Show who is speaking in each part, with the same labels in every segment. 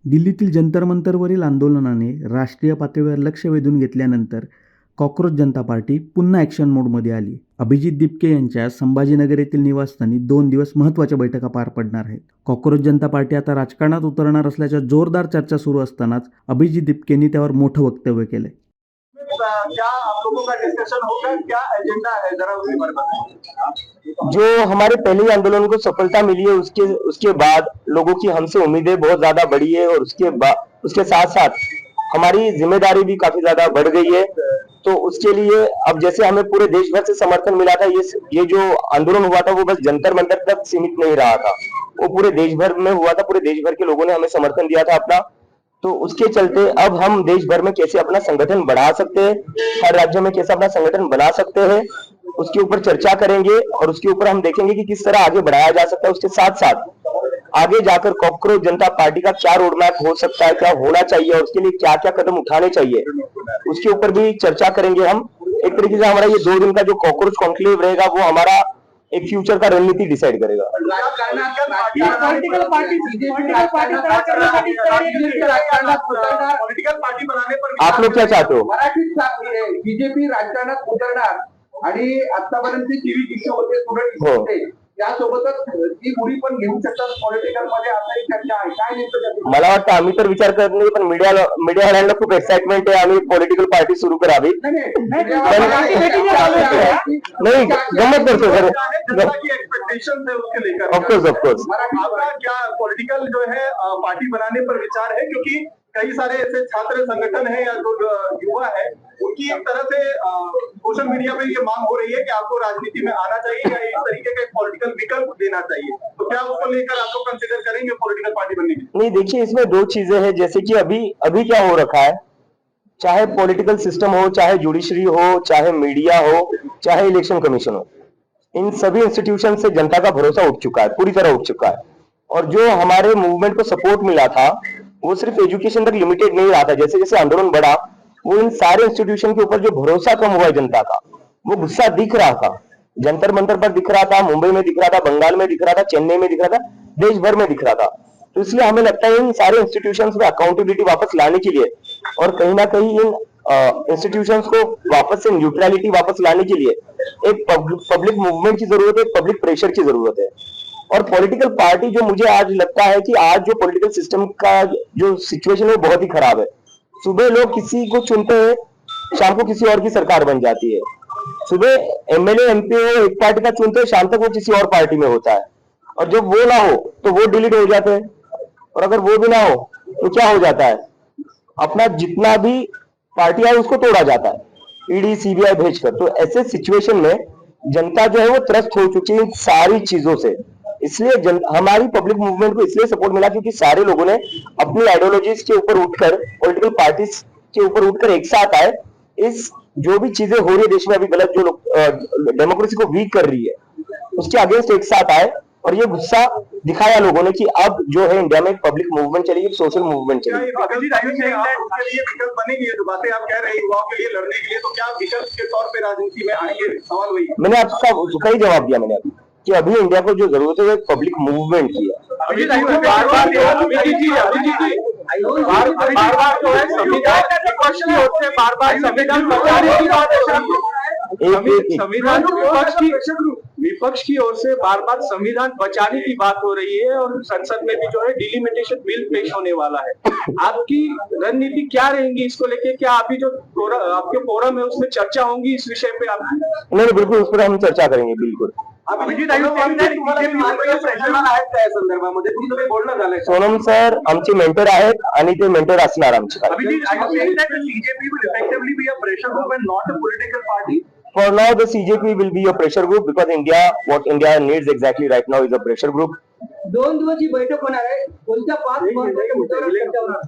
Speaker 1: दिल्लीतील जंतर मंतरवरील आंदोलनाने राष्ट्रीय पातळीवर लक्ष वेधून घेतल्यानंतर कॉक्रोच जनता पार्टी पुन्हा ॲक्शन मोडमध्ये आली. अभिजित दिपके यांच्या संभाजीनगर येथील निवासस्थानी 2 दिवस महत्त्वाच्या बैठका पार पडणार आहेत. कॉक्रोच जनता पार्टी आता राजकारणात उतरणार असल्याच्या जोरदार चर्चा सुरू असतानाच अभिजित दिपकेंनी त्यावर मोठं वक्तव्य केलंय.
Speaker 2: क्या आप लोगों का डिस्कशन होगा, क्या एजेंडा है, जरा उसके बारे में बताइए।
Speaker 3: जो हमारे पहले आंदोलन को सफलता मिली है उसके बाद लोगों की हमसे उम्मीदें बहुत ज्यादा बढ़ी है और उसके साथ साथ हमारी जिम्मेदारी भी काफी ज्यादा बढ़ गई है। तो उसके लिए अब जैसे हमें पूरे देश भर से समर्थन मिला था, ये जो आंदोलन हुआ था वो बस जंतर मंतर तक सीमित नहीं रहा था, वो पूरे देश भर में हुआ था। पूरे देश भर के लोगों ने हमें समर्थन दिया था अपना। तो उसके चलते अब हम देश भर में कैसे अपना संगठन बढ़ा सकते हैं, हर राज्य में कैसे अपना संगठन बना सकते हैं, उसके ऊपर चर्चा करेंगे और उसके ऊपर हम देखेंगे कि किस तरह आगे बढ़ाया जा सकता है। उसके साथ साथ आगे जाकर कॉकरोच जनता पार्टी का क्या रोड मैप हो सकता है, क्या होना चाहिए और उसके लिए क्या क्या कदम उठाने चाहिए, उसके ऊपर भी चर्चा करेंगे हम। एक तरीके से हमारा ये 2 दिन का जो कॉकरोच कॉन्क्लेव रहेगा वो हमारा एक फ्यूचर का रणनीति डिसाइड करेगा।
Speaker 2: पॉलिटिकल पार्टी बनाने पर
Speaker 3: आप लोग क्या चाहते हो?
Speaker 2: बीजेपी राजकारणात उतरणार आणि आतापर्यंत टीव्ही इश्यू होते, स्टुडंट इश्यू होते, त्यासोबतच ती मुली पण घेऊ शकतात पॉलिटिकल मध्ये, असाही चर्चा आहे. काय नेमकं?
Speaker 3: मला वाटतं आम्ही तर विचार करत नाही, पण मीडियावाल्यांना खूप एक्साइटमेंट आहे आम्ही पॉलिटिकल पार्टी सुरू करावी. नहीं गमत करतो सर,
Speaker 2: एक्सपेक्टेशन है उसके लेकर
Speaker 3: ऑफकोर्स
Speaker 2: आपका क्या पॉलिटिकल जो है पार्टी बनाने पर विचार है? क्योंकि कई सारे ऐसे छात्र संगठन है या जो युवा है, उनकी एक तरह से सोशल मीडिया पे ये मांग हो रही है कि आपको राजनीति में आना चाहिए या इस तरीके का एक पॉलिटिकल विकल्प देना चाहिए। तो क्या उसको लेकर आप लोग कंसिडर करेंगे पॉलिटिकल पार्टी बनने की?
Speaker 3: नहीं, देखिए इसमें 2 चीजें हैं। जैसे कि अभी क्या हो रखा है, चाहे पॉलिटिकल सिस्टम हो, चाहे जुडिशरी हो, चाहे मीडिया हो, चाहे इलेक्शन कमीशन हो, इन सभी इंस्टीट्यूशन से जनता का भरोसा उठ चुका है, पूरी तरह उठ चुका है। और जो हमारे मूवमेंट को सपोर्ट मिला था वो सिर्फ एजुकेशन तक लिमिटेड नहीं रहा था। जैसे जैसे आंदोलन बढ़ा, वो इन सारे इंस्टीट्यूशन के ऊपर जो भरोसा कम हुआ है जनता का, वो गुस्सा दिख रहा था। जंतर मंतर पर दिख रहा था, मुंबई में दिख रहा था, बंगाल में दिख रहा था, चेन्नई में दिख रहा था, देश भर में दिख रहा था। तो इसलिए हमें लगता है इन सारे इंस्टीट्यूशंस में अकाउंटेबिलिटी वापस लाने के लिए और कहीं ना कहीं इन इंस्टीट्यूशंस को वापस से न्यूट्रलिटी वापस लाने के लिए एक पब्लिक मूवमेंट की जरूरत है, पब्लिक प्रेशर की जरूरत है। और पॉलिटिकल पार्टी जो मुझे आज लगता है कि आज जो पॉलिटिकल सिस्टम का जो सिचुएशन है वो बहुत ही खराब है। सुबह लोग किसी को चुनते हैं, शाम को किसी और की सरकार बन जाती है। सुबह एमएलए एमपी एक पार्टी का चुनते हैं, शाम तक वो किसी और पार्टी में होता है। और जब वो ना हो तो वो डिलीट हो जाते हैं, और अगर वो भी ना हो तो क्या हो जाता है, अपना जितना भी पार्टी है उसको तोड़ा जाता है ईडी सीबीआई भेजकर। तो ऐसे सिचुएशन में जनता जो है वो त्रस्त हो चुकी है इन सारी चीजों से। इसलिए हमारी पब्लिक मूवमेंट को इसलिए सपोर्ट मिला क्योंकि सारे लोगों ने अपनी आइडियोलॉजीज के ऊपर उठकर, पॉलिटिकल पार्टीज के ऊपर उठकर एक साथ आए। इस जो भी चीजें हो रही है देश में अभी गलत, जो डेमोक्रेसी को वीक कर रही है, उसके अगेंस्ट एक साथ आए और ये गुस्सा दिखाया लोगों ने कि अब जो है इंडिया में एक पब्लिक मूवमेंट चलेगी, सोशल मूवमेंट चलेगी।
Speaker 2: उसके लिए विकल्प बनेगी, जो बातें आप कह रहे हैं युवाओं के लिए लड़ने के लिए, तो क्या विकल्प के तौर पे राजनीति में आएंगे? सवाल वही है।
Speaker 3: मैंने आपका उसका ही जवाब दिया मैंने कि अभी इंडिया को जो जरूरत है वो एक पब्लिक मूवमेंट की है।
Speaker 2: बार बार जो है संविधान के प्रश्न होते हैं, बार बार संविधान बचाने की बात संविधान विपक्ष की ओर से बार बार संविधान बचाने की बात हो रही है और संसद में भी जो है डिलिमिटेशन बिल पेश होने वाला है। आपकी रणनीति क्या रहेगी इसको लेके? क्या अभी जो आपके फोरम है उसमें चर्चा होगी इस विषय पे? आप
Speaker 3: नहीं, बिल्कुल उस पर हम चर्चा करेंगे, बिल्कुल। सोनम सर आमचे मेंटर आहेत आणि ते मेंटर असणार आमचे। For now, the CJP will be a pressure group because what India needs exactly right now is a pressure group.
Speaker 4: 2 दिवसाची बैठक होणार आहे, कोणत्या 5 महत्त्वाच्या मुद्द्यावर चर्चा होणार?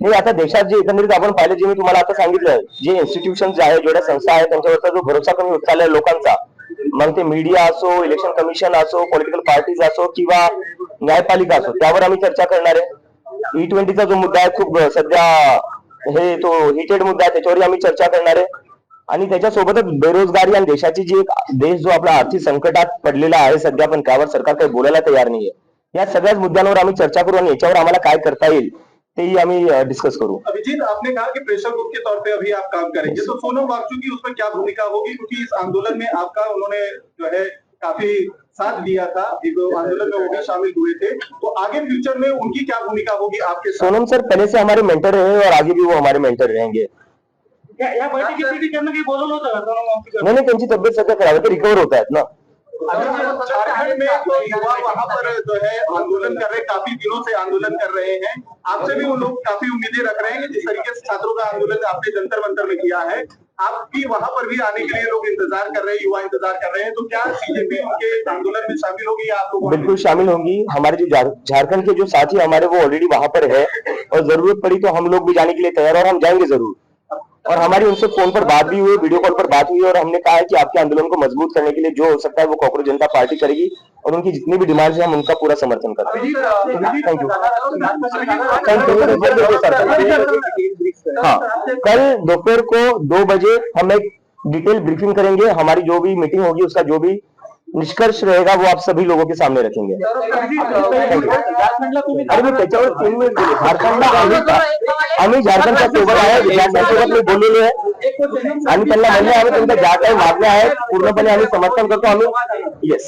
Speaker 3: नाही, आता देशात जे एकंदरीत आपण पाहिलं, जे मी तुम्हाला आता सांगितलं, जे इन्स्टिट्यूशन्स आहे, जेवढ्या संस्था आहेत, त्यांच्यावरचा जो भरोसा कमी होत चाललाय लोकांचा, मग ते मीडिया असो, इलेक्शन कमिशन असो, पॉलिटिकल पार्टीज असो किंवा न्यायपालिका असो, त्यावर आम्ही चर्चा करणार आहे। E20चा जो मुद्दा आहे, खूप सध्या हे तो हिटेड मुद्दा आहे, त्याच्यावर आम्ही चर्चा करणार आहे। आणि त्याच्यासोबतच बेरोजगारी आणि देशाची जी एक देश जो आपला आर्थिक संकटात पडलेला आहे सध्या, पण त्यावर सरकार काही बोलायला तयार नाहीये, या सगळ्याच मुद्द्यांवर आम्ही चर्चा करू आणि याच्यावर आम्हाला काय करता येईल तेही आम्ही डिस्कस करू.
Speaker 2: अभिजीत, आपने कहा कि प्रेशर ग्रुप के तौर पे अभी आप काम करेंगे, तो सोनम वांगचुक की उसमें क्या भूमिका होगी, क्योंकि इस आंदोलन में आपका उन्होंने जो है काफी साथ दिया था, एक आंदोलन में वो भी शामिल हुए थे, तो आगे फ्यूचर में उनकी क्या भूमिका होगी आपके साथ?
Speaker 3: सोनम सर पहले से हमारे मेंटर रहे और आगे भी वो हमारे मेंटर रहेंगे.
Speaker 4: या बैठकीसाठी त्यांना काही बोलवलं होतं का सोनम वांगचुक?
Speaker 3: नाही नाही, त्यांची तब्येत सध्या खराब आहे, ते रिकवर होत आहेत ना.
Speaker 2: झारखंड में जो युवा वहां पर जो है आंदोलन कर रहे हैं, काफी दिनों से आंदोलन कर रहे हैं, आपसे भी वो लोग काफी उम्मीदें रख रहे हैं कि जिस तरीके से छात्रों का आंदोलन आपने जंतर मंतर में किया है, आपकी वहां पर भी आने के लिए लोग इंतजार कर रहे हैं, युवा इंतजार कर रहे हैं, तो क्या बीजेपी उनके आंदोलन में शामिल होगी या आप लोगों
Speaker 3: बिल्कुल शामिल होंगी. हमारे जो झारखंड के जो साथी हमारे वो ऑलरेडी वहां पर है और जरूरत पड़ी तो हम लोग भी जाने के लिए तैयार और हम जाएंगे जरूर. और हमारी उनसे फोन पर बात भी हुई, वीडियो कॉल पर बात हुई और हमने कहा है कि आपके आंदोलन को मजबूत करने के लिए जो हो सकता है वो कॉकरोच जनता पार्टी करेगी और उनकी जितनी भी डिमांड्स है हम उनका पूरा समर्थन करेंगे. Thank you. हाँ, कल दोपहर को 2 बजे हम एक डिटेल ब्रीफिंग करेंगे. हमारी जो भी मीटिंग होगी उसका जो भी निष्कर्ष रहेगा वो आप सभी लोगों के सामने रखेंगे. अरे मी त्याच्यावर 3 मिनिट दिले. झारखंडला आम्ही झारखंडचा सोबत आहे, विद्यार्थ्यांसोबत मी बोललेलो आहे आणि त्यांना म्हणले आम्ही तुमच्या ज्या काही मागण्या आहेत पूर्णपणे आम्ही समर्थन करतो. आम्ही येस